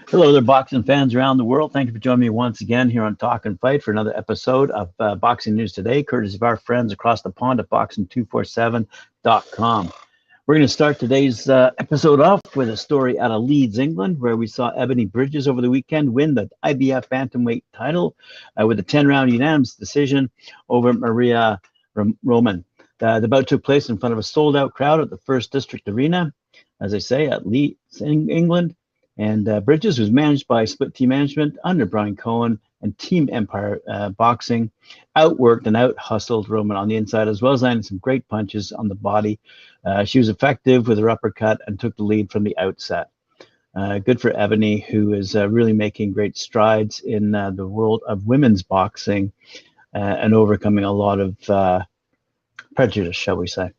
Hello there, boxing fans around the world. Thank you for joining me once again here on Talk and Fight for another episode of Boxing News Today, courtesy of our friends across the pond at boxing247.com. We're going to start today's episode off with a story out of Leeds, England, where we saw Ebanie Bridges over the weekend win the IBF bantamweight title with a 10-round unanimous decision over Maria Roman. The bout took place in front of a sold-out crowd at the First District Arena, as I say, at Leeds, England. And Bridges was managed by split team management under Brian Cohen and Team Empire Boxing, outworked and out-hustled Roman on the inside, as well as landing some great punches on the body. She was effective with her uppercut and took the lead from the outset. Good for Ebanie, who is really making great strides in the world of women's boxing and overcoming a lot of prejudice, shall we say.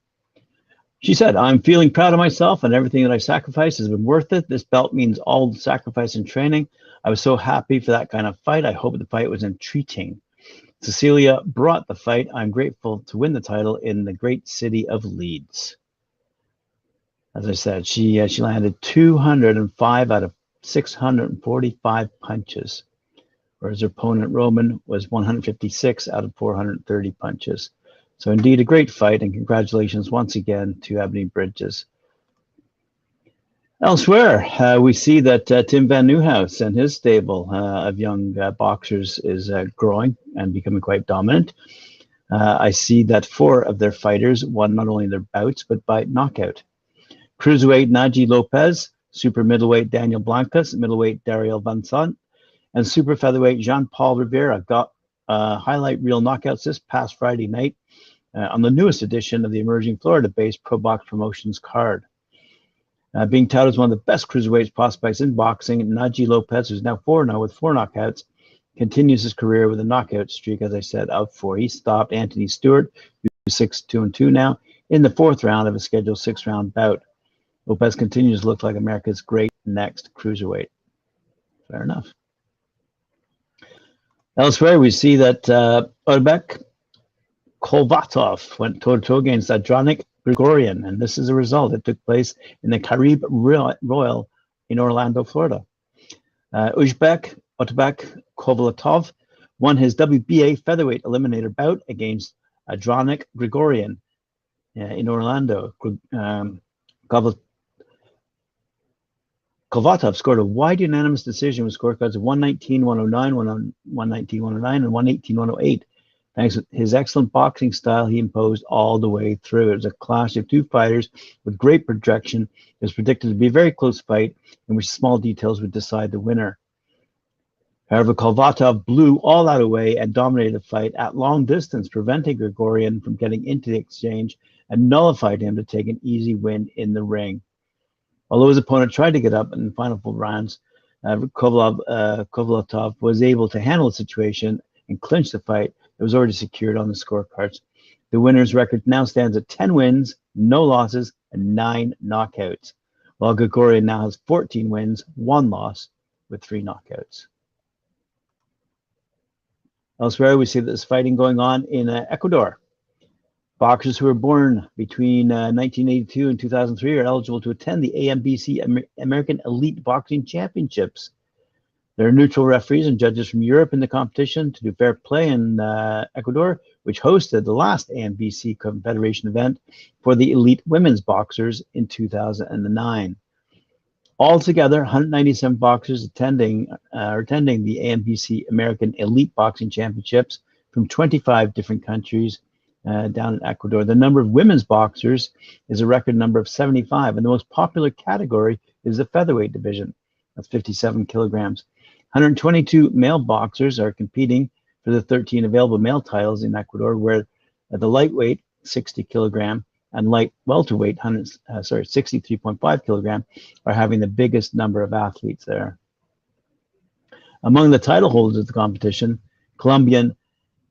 She said, "I'm feeling proud of myself, and everything that I sacrificed has been worth it. This belt means all the sacrifice and training. I was so happy for that kind of fight. I hope the fight was intriguing. Cecilia brought the fight. I'm grateful to win the title in the great city of Leeds." As I said, she landed 205 out of 645 punches, whereas her opponent Roman was 156 out of 430 punches. So indeed a great fight, and congratulations once again to Ebanie Bridges. Elsewhere, we see that Tim Van Nieuwhouse and his stable of young boxers is growing and becoming quite dominant. I see that 4 of their fighters won not only their bouts, but by knockout. Cruiserweight Naji Lopez, super middleweight Daniel Blancas, middleweight Daryl Vincent, and super featherweight Jean-Paul Rivera got highlight reel knockouts this past Friday night on the newest edition of the emerging Florida-based Pro Box Promotions card. Being touted as one of the best cruiserweight prospects in boxing, Naji Lopez, who's now 4-0 with 4 knockouts, continues his career with a knockout streak, as I said, of 4. He stopped Anthony Stewart, who's 6-2-2 now, in the 4th round of a scheduled 6-round bout. Lopez continues to look like America's great next cruiserweight. Fair enough. Elsewhere, we see that Urbek Kolvatov went toe-to-toe against Adranik Grigorian, and this is a result that took place in the Carib Royal in Orlando, Florida. Urbek Kolvatov won his WBA featherweight eliminator bout against Adranik Grigorian in Orlando. Kolvatov scored a wide unanimous decision with scorecards of 119-109, 119-109, and 118-108. Thanks to his excellent boxing style, he imposed all the way through. It was a clash of 2 fighters with great projection. It was predicted to be a very close fight in which small details would decide the winner. However, Kolvatov blew all that away and dominated the fight at long distance, preventing Grigorian from getting into the exchange and nullified him to take an easy win in the ring. Although his opponent tried to get up in the final 4 rounds, Kolvatov was able to handle the situation and clinch the fight that was already secured on the scorecards. The winner's record now stands at 10 wins, no losses, and 9 knockouts, while Grigorian now has 14 wins, 1 loss, with 3 knockouts. Elsewhere, we see that there's fighting going on in Ecuador. Boxers who were born between 1982 and 2003 are eligible to attend the AMBC American Elite Boxing Championships. There are neutral referees and judges from Europe in the competition to do fair play in Ecuador, which hosted the last AMBC Confederation event for the elite women's boxers in 2009. Altogether, 197 boxers attending the AMBC American Elite Boxing Championships from 25 different countries down in Ecuador. The number of women's boxers is a record number of 75, and the most popular category is the featherweight division. That's 57 kilograms. 122 male boxers are competing for the 13 available male titles in Ecuador, where the lightweight, 60 kilogram, and light welterweight, 63.5 kilogram, are having the biggest number of athletes there. Among the title holders of the competition, Colombian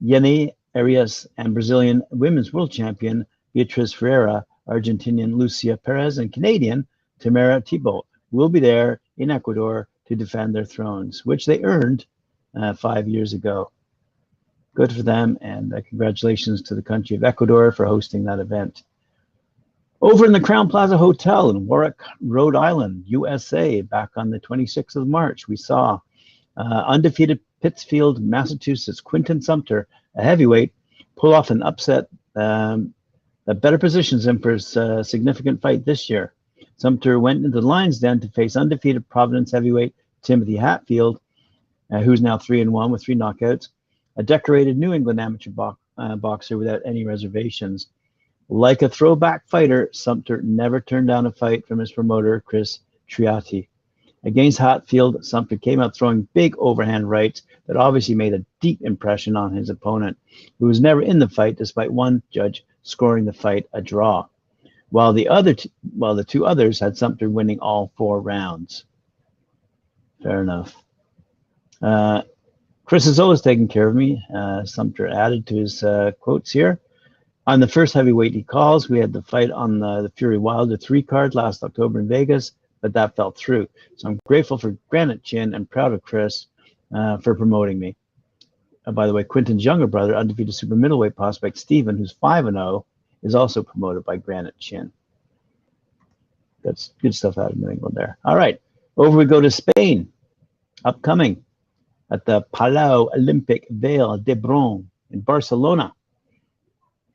Yeni Arias and Brazilian women's world champion Beatriz Ferreira, Argentinian Rosie Perez, and Canadian Tamara Thibault will be there in Ecuador to defend their thrones, which they earned 5 years ago. Good for them, and congratulations to the country of Ecuador for hosting that event. Over in the Crown Plaza Hotel in Warwick, Rhode Island, USA, back on the 26th of March, we saw undefeated Pittsfield, Massachusetts, Quinton Sumter, a heavyweight, pull off an upset that better positions him for his significant fight this year. Sumter went into the Lions Den to face undefeated Providence heavyweight Timothy Hatfield, who's now 3-1 with 3 knockouts, a decorated New England amateur boxer without any reservations. Like a throwback fighter, Sumter never turned down a fight from his promoter, Chris Triati. Against Hatfield, Sumter came out throwing big overhand rights that obviously made a deep impression on his opponent, who was never in the fight despite one judge scoring the fight a draw, while the 2 others had Sumter winning all 4 rounds. Fair enough. Chris is always taking care of me. Sumter added to his quotes here. On the first heavyweight he calls, we had the fight on the Fury Wilder 3 card last October in Vegas, but that fell through. So I'm grateful for Granite Chin and proud of Chris for promoting me. By the way, Quinton's younger brother, undefeated super middleweight prospect Steven, who's 5-0, is also promoted by Granite Chin. That's good stuff out of New England there. All right, over we go to Spain. Upcoming at the Palau Olympic Vale d'Hebron in Barcelona.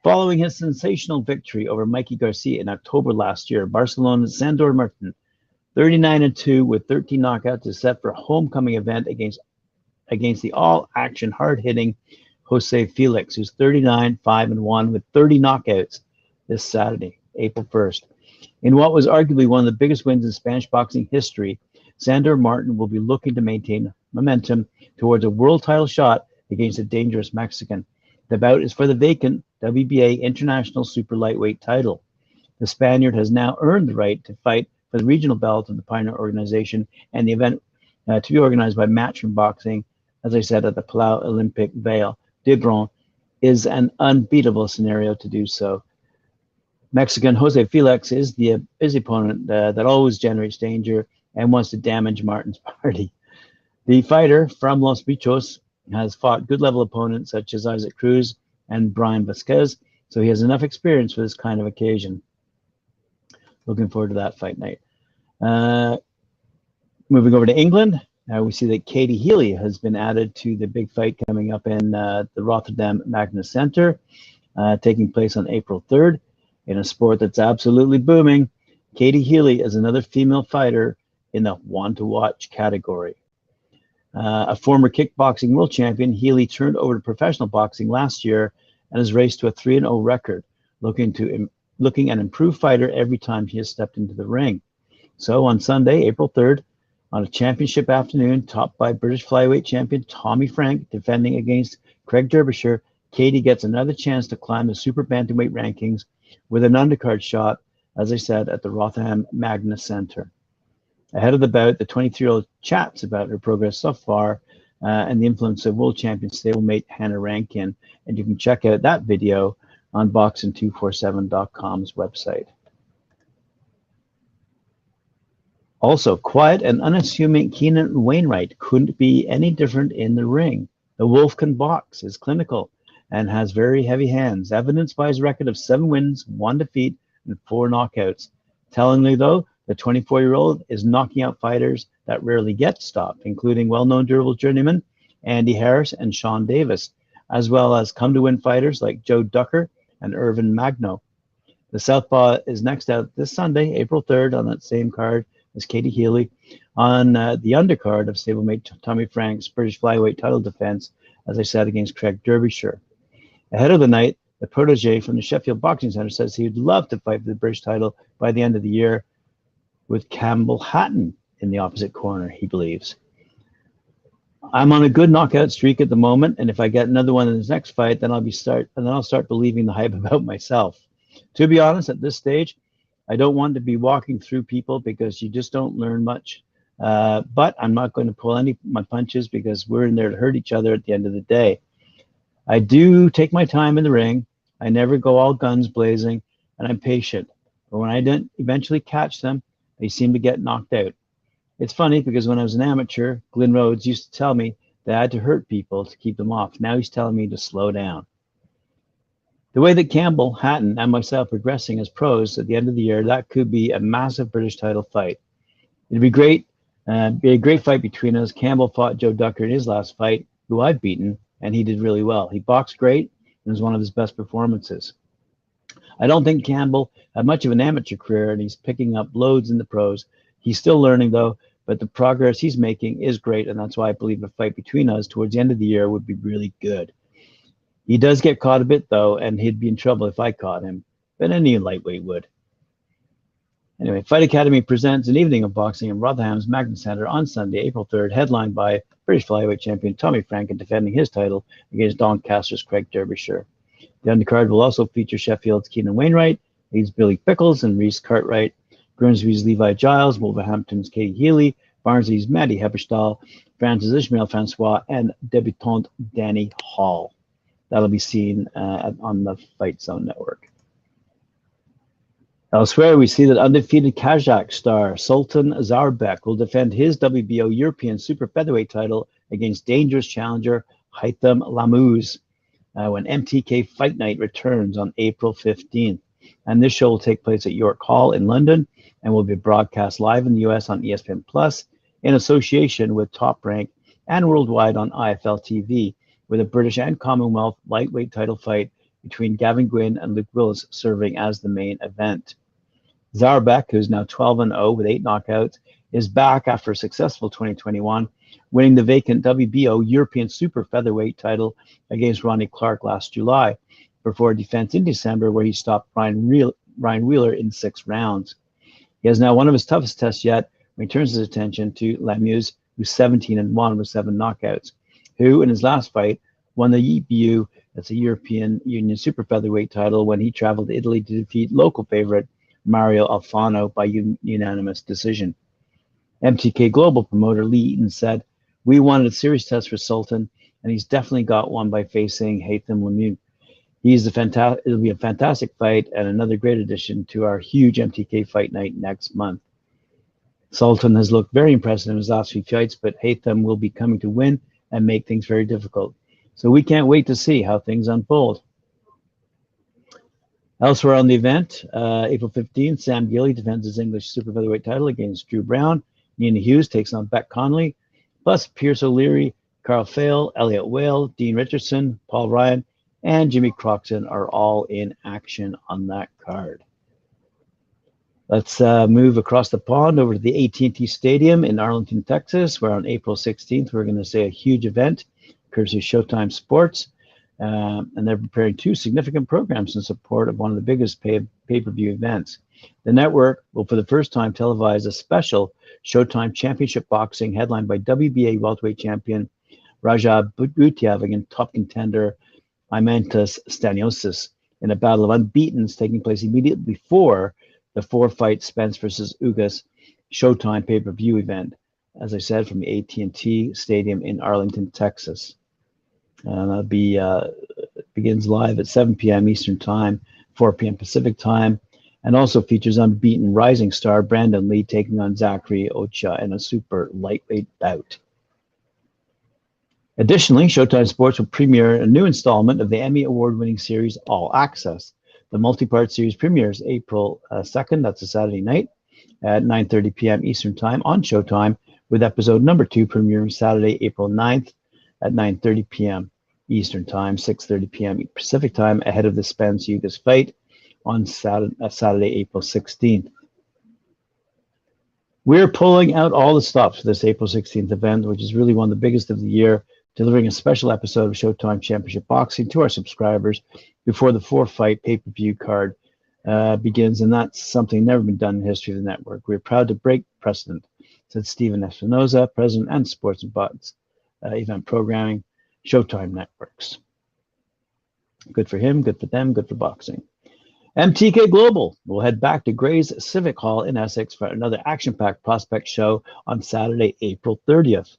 Following his sensational victory over Mikey Garcia in October last year, Barcelona's Sandor Martin, 39-2 with 13 knockouts, is set for a homecoming event against the all-action, hard-hitting Jose Felix, who's 39-5-1 with 30 knockouts this Saturday, April 1st. In what was arguably one of the biggest wins in Spanish boxing history, Sandor Martin will be looking to maintain momentum towards a world title shot against a dangerous Mexican. The bout is for the vacant WBA International Super Lightweight title. The Spaniard has now earned the right to fight for the regional belt of the Pioneer Organization, and the event to be organized by Matchroom Boxing, as I said, at the Palau Olympic Vale d'Hebron, is an unbeatable scenario to do so. Mexican Jose Felix is the opponent that always generates danger and wants to damage Martin's party. The fighter from Los Bichos has fought good-level opponents such as Isaac Cruz and Brian Vasquez, so he has enough experience for this kind of occasion. Looking forward to that fight night. Moving over to England, we see that Katie Healy has been added to the big fight coming up in the Rotterdam Magna Center, taking place on April 3rd. In a sport that's absolutely booming, Katie Healy is another female fighter in the want-to-watch category. A former kickboxing world champion, Healy turned over to professional boxing last year and has raced to a 3-0 record, looking an improved fighter every time he has stepped into the ring. So on Sunday, April 3rd, on a championship afternoon, topped by British flyweight champion Tommy Frank, defending against Craig Derbyshire, Katie gets another chance to climb the super bantamweight rankings with an undercard shot, as I said, at the Rotterdam Magna Center. Ahead of the bout, the 23-year-old chats about her progress so far and the influence of world champion stablemate Hannah Rankin. And you can check out that video on boxing247.com's website. Also, quiet and unassuming Keenan Wainwright couldn't be any different in the ring. The Wolf can box, is clinical, and has very heavy hands, evidenced by his record of 7 wins, 1 defeat, and 4 knockouts. Tellingly, though, the 24-year-old is knocking out fighters that rarely get stopped, including well-known durable journeymen Andy Harris and Sean Davis, as well as come-to-win fighters like Joe Ducker and Irvin Magno. The Southpaw is next out this Sunday, April 3rd, on that same card as Katie Healy, on the undercard of stablemate Tommy Frank's British flyweight title defense, as I said, against Craig Derbyshire. Ahead of the night, the protege from the Sheffield Boxing Center says he would love to fight for the British title by the end of the year, with Campbell Hatton in the opposite corner, he believes. I'm on a good knockout streak at the moment, and if I get another one in his next fight, then I'll start believing the hype about myself. To be honest, at this stage, I don't want to be walking through people because you just don't learn much. But I'm not going to pull any of my punches because we're in there to hurt each other at the end of the day. I do take my time in the ring. I never go all guns blazing, and I'm patient. But when I don't eventually catch them, they seem to get knocked out. It's funny because when I was an amateur, Glenn Rhodes used to tell me They had to hurt people to keep them off. Now he's telling me to slow down. The way that Campbell, Hatton, and myself progressing as pros at the end of the year, that could be a massive British title fight. It'd be great. Be a great fight between us. Campbell fought Joe Ducker in his last fight, who I've beaten, and he did really well. He boxed great, and it was one of his best performances. I don't think Campbell had much of an amateur career, and he's picking up loads in the pros. He's still learning, though, but the progress he's making is great, and that's why I believe a fight between us towards the end of the year would be really good. He does get caught a bit, though, and he'd be in trouble if I caught him, but any lightweight would. Anyway, Fight Academy presents an evening of boxing in Rotherham's Magna Centre on Sunday, April 3rd, headlined by British flyweight champion Tommy Franken defending his title against Doncaster's Craig Derbyshire. The undercard will also feature Sheffield's Keenan Wainwright, Leeds' Billy Pickles and Reese Cartwright, Grimsby's Levi Giles, Wolverhampton's Katie Healy, Barnsley's Maddie Hepperstall, France's Ishmael Francois, and debutante Danny Hall. That'll be seen on the Fight Zone Network. Elsewhere, we see that undefeated Kazakh star Sultan Zarbek will defend his WBO European Super Featherweight title against dangerous challenger Haitham Lamuz when MTK Fight Night returns on April 15th. And this show will take place at York Hall in London and will be broadcast live in the US on ESPN Plus in association with Top Rank and worldwide on IFL TV, with a British and Commonwealth lightweight title fight between Gavin Gwynn and Luke Willis serving as the main event. Zarbek, who's now 12-0 with 8 knockouts, is back after a successful 2021, winning the vacant WBO European Super Featherweight title against Ronnie Clark last July, before a defense in December where he stopped Ryan Wheeler in 6 rounds. He has now one of his toughest tests yet when he turns his attention to Lamuz, who's 17-1 with 7 knockouts, who in his last fight won the EBU, that's a European Union Super Featherweight title, when he traveled to Italy to defeat local favorite Mario Alfano by unanimous decision. MTK Global promoter Lee Eaton said, "We wanted a serious test for Sultan, and he's definitely got one by facing Haitham Lamuz. It'll be a fantastic fight and another great addition to our huge MTK Fight Night next month." Sultan has looked very impressive in his last few fights, but Haitham will be coming to win and make things very difficult. So we can't wait to see how things unfold. Elsewhere on the event, April 15th, Sam Gilly defends his English Super Featherweight title against Drew Brown. Nina Hughes takes on Beck Conley. Plus Pierce O'Leary, Carl Fail, Elliot Whale, Dean Richardson, Paul Ryan, and Jimmy Croxton are all in action on that card. Let's move across the pond over to the AT&T Stadium in Arlington, Texas, where on April 16th, we're going to see a huge event, courtesy of Showtime Sports. And they're preparing 2 significant programs in support of one of the biggest pay-per-view events. The network will, for the first time, televise a special Showtime Championship Boxing headlined by WBA welterweight champion Raja Butyav against top contender Imantas Stanionis in a battle of unbeatens taking place immediately before the 4-fight Spence versus Ugas Showtime pay-per-view event, as I said, from the AT&T Stadium in Arlington, Texas. That'll be begins live at 7 p.m. Eastern Time, 4 p.m. Pacific Time, and also features unbeaten rising star Brandon Lee taking on Zachary Ocha in a super lightweight bout. Additionally, Showtime Sports will premiere a new installment of the Emmy Award-winning series All Access. The multi-part series premieres April 2nd, that's a Saturday night, at 9:30 p.m. Eastern Time on Showtime, with episode number 2 premiering Saturday, April 9th at 9:30 p.m. Eastern Time, 6:30 p.m. Pacific Time, ahead of the Spence Ugas fight on Saturday, April 16th. We're pulling out all the stops for this April 16th event, which is really one of the biggest of the year, delivering a special episode of Showtime Championship Boxing to our subscribers before the 4-fight pay-per-view card begins, and that's something never been done in the history of the network. We're proud to break precedent, said Stephen Espinoza, president and sports and buds event programming, Showtime Networks. Good for him, good for them, good for boxing. MTK Global will head back to Gray's Civic Hall in Essex for another action-packed prospect show on Saturday, April 30th.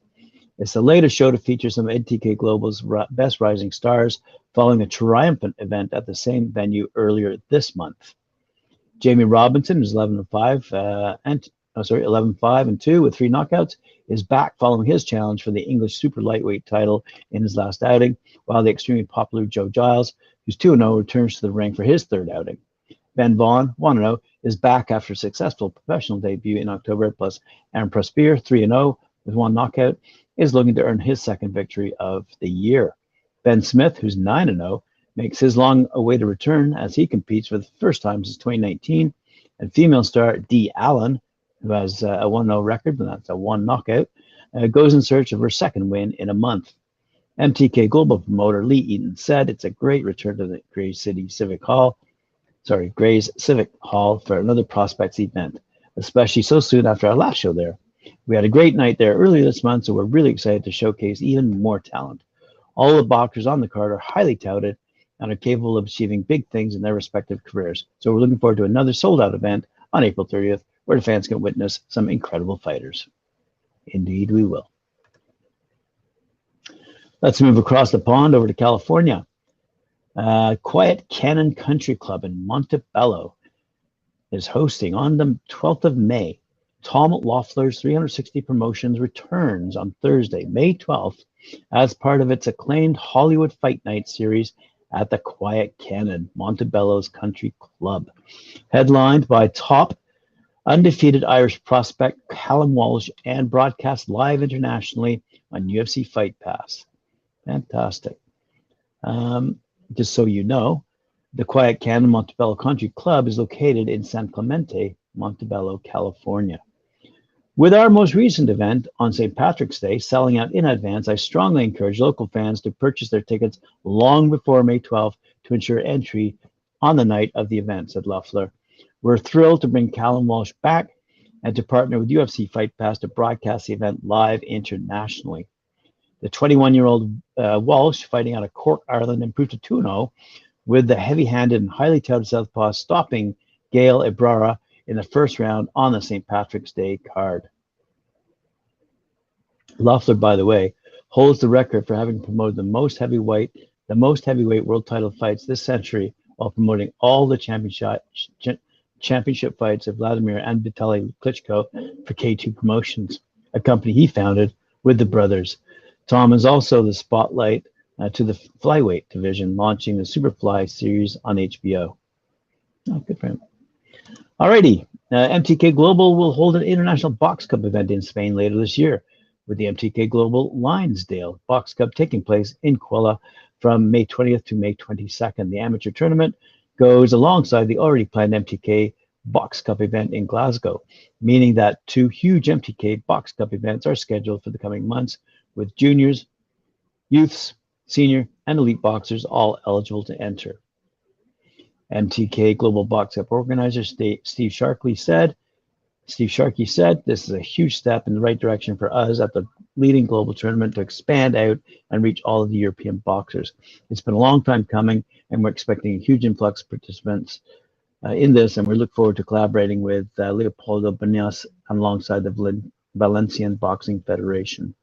It's the latest show to feature some of MTK Global's best rising stars following a triumphant event at the same venue earlier this month. Jamie Robinson is 11-5, and 11-5 and 2 with 3 knockouts, is back following his challenge for the English super lightweight title in his last outing, while the extremely popular Joe Giles, who's 2-0, returns to the ring for his third outing. Ben Vaughn, 1-0, is back after a successful professional debut in October, plus Aaron Prosper, 3-0 with 1 knockout, is looking to earn his second victory of the year. Ben Smith, who's 9-0, makes his long-awaited return as he competes for the first time since 2019. And female star Dee Allen, who has a 1-0 record, but that's a 1 knockout, goes in search of her second win in a month. MTK Global promoter Lee Eaton said it's a great return to the Grays Civic Hall for another prospects event, especially so soon after our last show there. We had a great night there earlier this month, so we're really excited to showcase even more talent. All the boxers on the card are highly touted and are capable of achieving big things in their respective careers. So we're looking forward to another sold-out event on April 30th, where the fans can witness some incredible fighters. Indeed, we will. Let's move across the pond over to California. Quiet Cannon Country Club in Montebello is hosting on the 12th of May. Tom Loeffler's 360 Promotions returns on Thursday, May 12th, as part of its acclaimed Hollywood Fight Night series at the Quiet Cannon, Montebello's Country Club. Headlined by top undefeated Irish prospect Callum Walsh and broadcast live internationally on UFC Fight Pass. Fantastic. Just so you know, the Quiet Cannon Montebello Country Club is located in San Clemente, Montebello, California. With our most recent event on St. Patrick's Day selling out in advance, I strongly encourage local fans to purchase their tickets long before May 12th to ensure entry on the night of the event, said Loeffler. We're thrilled to bring Callum Walsh back and to partner with UFC Fight Pass to broadcast the event live internationally. The 21-year-old Walsh, fighting out of Cork, Ireland, improved to 2-0 with the heavy-handed and highly touted southpaw stopping Gael Ibrara in the first round on the St. Patrick's Day card. Loeffler, by the way, holds the record for having promoted the most heavyweight world title fights this century, while promoting all the championship fights of Vladimir and Vitaly Klitschko for K2 Promotions, a company he founded with the brothers. Tom is also the spotlight to the flyweight division, launching the Superfly series on HBO. Oh, good for him. Alrighty, MTK Global will hold an International Box Cup event in Spain later this year, with the MTK Global Lionsdale Box Cup taking place in Cuela from May 20th to May 22nd. The amateur tournament goes alongside the already planned MTK Box Cup event in Glasgow, meaning that 2 huge MTK Box Cup events are scheduled for the coming months, with juniors, youths, senior, and elite boxers all eligible to enter. MTK Global Box Cup organizer Steve Sharkey said, this is a huge step in the right direction for us at the leading global tournament to expand out and reach all of the European boxers. It's been a long time coming, and we're expecting a huge influx of participants in this, and we look forward to collaborating with Leopoldo Bañas alongside the Valencian Boxing Federation.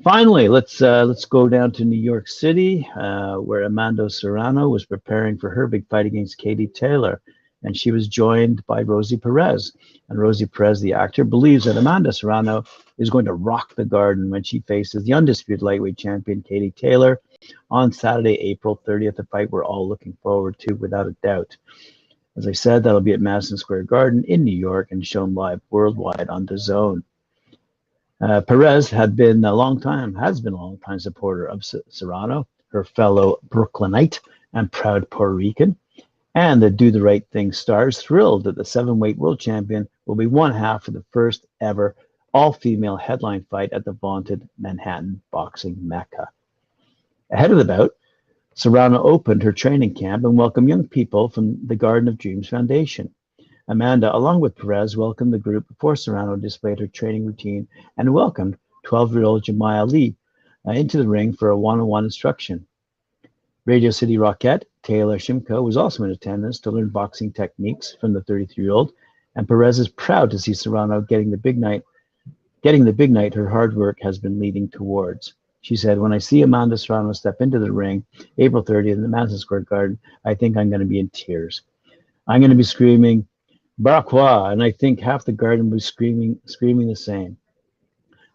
Finally, let's go down to New York City, where Amanda Serrano was preparing for her big fight against Katie Taylor, and she was joined by Rosie Perez. And Rosie Perez, the actor, believes that Amanda Serrano is going to rock the Garden when she faces the undisputed lightweight champion Katie Taylor on Saturday, April 30th, a fight we're all looking forward to without a doubt. As I said, that'll be at Madison Square Garden in New York and shown live worldwide on DAZN. Perez has been a long time supporter of Serrano, her fellow Brooklynite and proud Puerto Rican, and the Do the Right Thing stars thrilled that the 7-weight world champion will be one half of the first ever all-female headline fight at the vaunted Manhattan boxing mecca. Ahead of the bout, Serrano opened her training camp and welcomed young people from the Garden of Dreams Foundation. Amanda, along with Perez, welcomed the group before Serrano displayed her training routine and welcomed 12-year-old Jemiah Lee into the ring for a one-on-one instruction. Radio City Rockette Taylor Shimko was also in attendance to learn boxing techniques from the 33-year-old, and Perez is proud to see Serrano getting the big night her hard work has been leading towards. She said, "When I see Amanda Serrano step into the ring April 30th in the Madison Square Garden, I think I'm going to be in tears. I'm going to be screaming, Baraqua, and I think half the garden was screaming the same.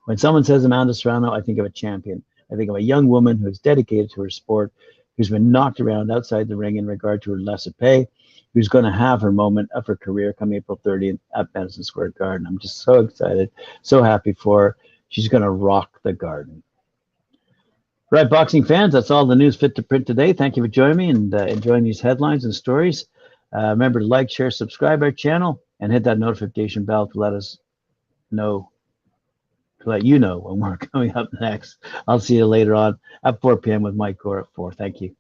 When someone says Amanda Serrano, I think of a champion. I think of a young woman who is dedicated to her sport, who's been knocked around outside the ring in regard to her lesser pay, who's going to have her moment of her career come April 30th at Madison Square Garden. I'm just so excited, so happy for her. She's going to rock the garden. Right, boxing fans, that's all the news fit to print today. Thank you for joining me and enjoying these headlines and stories. Remember to like, share, subscribe our channel, and hit that notification bell to let us know, to let you know when we're coming up next. I'll see you later on at 4 p.m. with Mike Gore at 4. Thank you.